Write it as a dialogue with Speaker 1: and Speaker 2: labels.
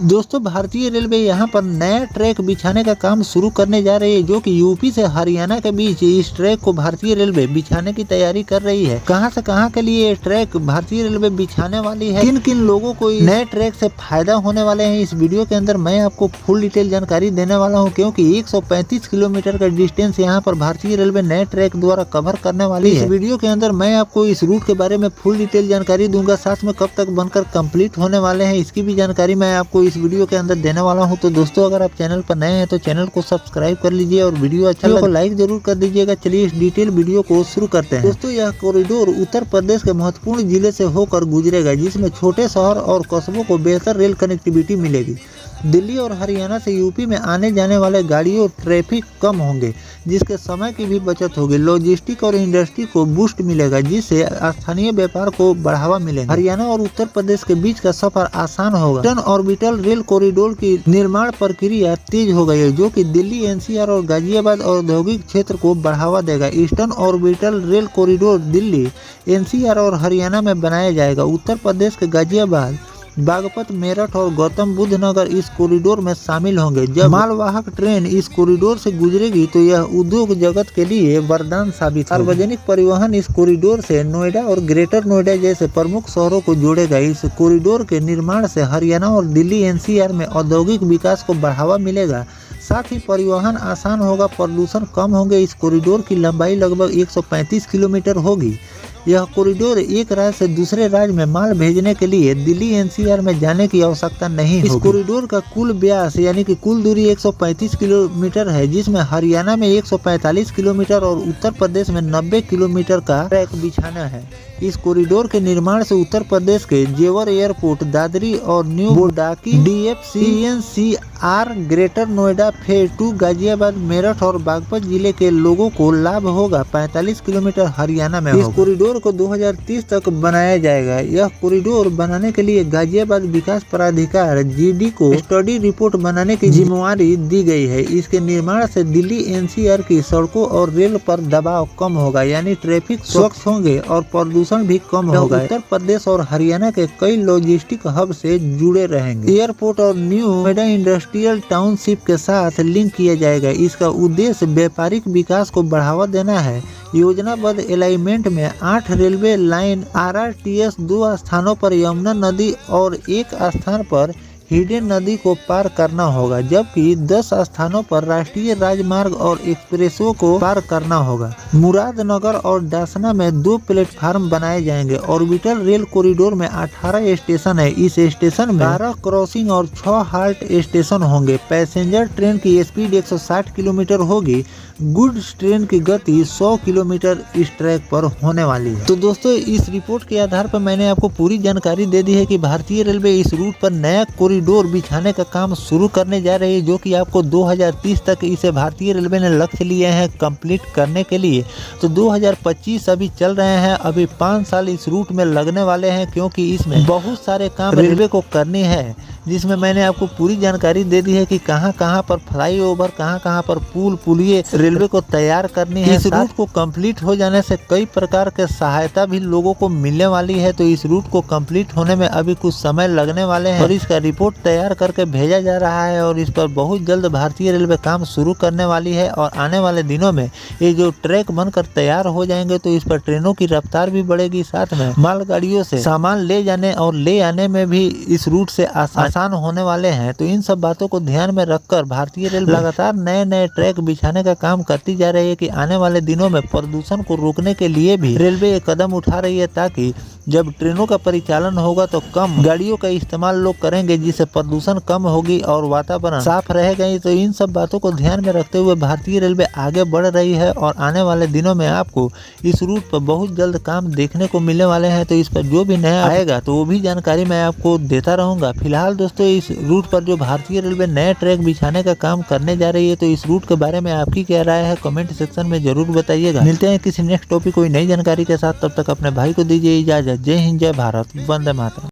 Speaker 1: दोस्तों भारतीय रेलवे यहाँ पर नया ट्रैक बिछाने का काम शुरू करने जा रही है, जो कि यूपी से हरियाणा के बीच इस ट्रैक को भारतीय रेलवे बिछाने की तैयारी कर रही है। कहां से कहां के लिए ये ट्रैक भारतीय रेलवे बिछाने वाली है, किन किन लोगों को नए ट्रैक से फायदा होने वाले हैं, इस वीडियो के अंदर मैं आपको फुल डिटेल जानकारी देने वाला हूँ। क्योंकि 135 किलोमीटर का डिस्टेंस यहाँ पर भारतीय रेलवे नए ट्रैक द्वारा कवर करने वाली है। इस वीडियो के अंदर मैं आपको इस रूट के बारे में फुल डिटेल जानकारी दूंगा, साथ में कब तक बनकर कंप्लीट होने वाले हैं इसकी भी जानकारी मैं आपको इस वीडियो के अंदर देने वाला हूं। तो दोस्तों अगर आप चैनल पर नए हैं तो चैनल को सब्सक्राइब कर लीजिए और वीडियो अच्छा लगे तो लाइक जरूर कर दीजिएगा। चलिए इस डिटेल वीडियो को शुरू करते हैं। दोस्तों यह कॉरिडोर उत्तर प्रदेश के महत्वपूर्ण जिले से होकर गुजरेगा, जिसमें छोटे शहर और कस्बों को बेहतर रेल कनेक्टिविटी मिलेगी। दिल्ली और हरियाणा से यूपी में आने जाने वाले गाड़ियों ट्रैफिक कम होंगे, जिसके समय की भी बचत होगी। लॉजिस्टिक और इंडस्ट्री को बूस्ट मिलेगा, जिससे स्थानीय व्यापार को बढ़ावा मिलेगा। हरियाणा और उत्तर प्रदेश के बीच का सफर आसान होगा। ईस्टर्न ऑर्बिटल रेल कॉरिडोर की निर्माण प्रक्रिया तेज हो गई है, जो कि दिल्ली, एनसीआर और गाजियाबाद औद्योगिक क्षेत्र को बढ़ावा देगा। Eastern orbital rail corridor Delhi, NCR और हरियाणा में बनाया जाएगा। उत्तर प्रदेश के गाजियाबाद, बागपत, मेरठ और गौतम बुद्ध नगर इस कॉरिडोर में शामिल होंगे। जब मालवाहक ट्रेन इस कॉरिडोर से गुजरेगी तो यह उद्योग जगत के लिए वरदान साबित होगा। सार्वजनिक परिवहन इस कॉरिडोर से नोएडा और ग्रेटर नोएडा जैसे प्रमुख शहरों को जोड़ेगा। इस कॉरिडोर के निर्माण से हरियाणा और दिल्ली, एनसीआर में औद्योगिक विकास को बढ़ावा मिलेगा। साथ ही परिवहन आसान होगा, प्रदूषण कम होंगे। इस कॉरिडोर की लंबाई लगभग 135 किलोमीटर होगी। यह कॉरिडोर एक राज्य से दूसरे राज्य में माल भेजने के लिए दिल्ली, एनसीआर में जाने की आवश्यकता नहीं होगी। इस कॉरिडोर का कुल व्यास यानी कि कुल दूरी 135 किलोमीटर है, जिसमें हरियाणा में 145 किलोमीटर और उत्तर प्रदेश में 90 किलोमीटर का ट्रैक बिछाना है। इस कॉरिडोर के निर्माण से उत्तर प्रदेश के जेवर एयरपोर्ट, दादरी और new Bodaki, DFCNCR, greater Noida, phase 2, Ghaziabad, Meerut और बागपत जिले के लोगों को लाभ होगा। 45 किलोमीटर हरियाणा में होगा। इस कॉरिडोर को 2030 तक बनाया जाएगा। यह कॉरिडोर बनाने के लिए गाजियाबाद विकास प्राधिकार GD को स्टडी रिपोर्ट बनाने की जिम्मेवारी दी गई है। इसके निर्माण से दिल्ली, एनसीआर की सड़कों और रेल पर दबाव कम होगा, यानी ट्रैफिक स्वच्छ होंगे और प्रदूषण भी कम होगा। उत्तर प्रदेश और हरियाणा के कई लॉजिस्टिक हब से जुड़े रहेंगे। एयरपोर्ट और न्यू नोएडा इंडस्ट्रियल टाउनशिप के साथ लिंक किया जाएगा। इसका उद्देश्य व्यापारिक विकास को बढ़ावा देना है। योजनाबद्ध अलाइनमेंट में 8 रेलवे लाइन RRTS 2 स्थानों पर यमुना नदी और एक स्थान पर हिडन नदी को पार करना होगा, जबकि 10 स्थानों पर राष्ट्रीय राजमार्ग और एक्सप्रेसों को पार करना होगा। मुरादनगर और डासना में 2 प्लेटफार्म बनाए जाएंगे। ऑर्बिटल रेल कॉरिडोर में 18 स्टेशन है। इस स्टेशन में 12 क्रॉसिंग और 6 हाल्ट स्टेशन होंगे। पैसेंजर ट्रेन की स्पीड 160 किलोमीटर होगी। गुड्स ट्रेन की गति 100 किलोमीटर इस ट्रैक पर होने वाली है। तो दोस्तों इस रिपोर्ट के आधार पर मैंने आपको पूरी जानकारी दे दी है कि भारतीय रेलवे इस रूट पर नया कॉरिडोर बिछाने का काम शुरू करने जा रही है, जो कि आपको 2030 तक इसे भारतीय रेलवे ने लक्ष्य लिए हैं कंप्लीट करने के लिए। तो 2025 अभी चल रहे हैं, अभी 5 साल इस रूट में लगने वाले हैं, क्योंकि इसमें बहुत सारे काम रेलवे को करने हैं, जिसमें मैंने आपको पूरी जानकारी दे दी है कि कहां कहां पर फ्लाईओवर, कहां कहां पर पुल पुलिये रेलवे को तैयार करनी है। इस रूट को कंप्लीट हो जाने से कई प्रकार के सहायता भी लोगों को मिलने वाली है। तो इस रूट को कंप्लीट होने में अभी कुछ समय लगने वाले हैं और इसका रिपोर्ट तैयार करके भेजा जा रहा है और इस पर बहुत जल्द भारतीय रेलवे काम शुरू करने वाली है। और आने वाले दिनों में ये जो ट्रैक बनकर तैयार हो जाएंगे तो इस पर ट्रेनों की रफ्तार भी बढ़ेगी, साथ में मालगाड़ियों से सामान ले जाने और ले आने में भी इस रूट से आसान होने वाले हैं। तो इन सब बातों को ध्यान में रखकर भारतीय रेलवे लगातार नए नए ट्रैक बिछाने का काम करती जा रही है कि आने वाले दिनों में प्रदूषण को रोकने के लिए भी रेलवे ये कदम उठा रही है, ताकि जब ट्रेनों का परिचालन होगा तो कम गाड़ियों का इस्तेमाल लोग करेंगे, जिससे प्रदूषण कम होगी और वातावरण साफ रहेगा। तो इन सब बातों को ध्यान में रखते हुए भारतीय रेलवे आगे बढ़ रही है और आने वाले दिनों में आपको इस रूट पर बहुत जल्द काम देखने को मिलने वाले हैं। तो इस पर जो भी नया आएगा तो वो भी जानकारी मैं आपको देता रहूंगा। फिलहाल दोस्तों इस रूट पर जो भारतीय रेलवे नए ट्रैक बिछाने का काम करने जा रही है, तो इस रूट के बारे में आपकी क्या राय है कमेंट सेक्शन में जरूर बताइएगा। मिलते हैं किसी नेक्स्ट टॉपिक कोई नई जानकारी के साथ, तब तक अपने भाई को दीजिए इजाजत। जय हिंद, जय भारत, वंदे मातरम।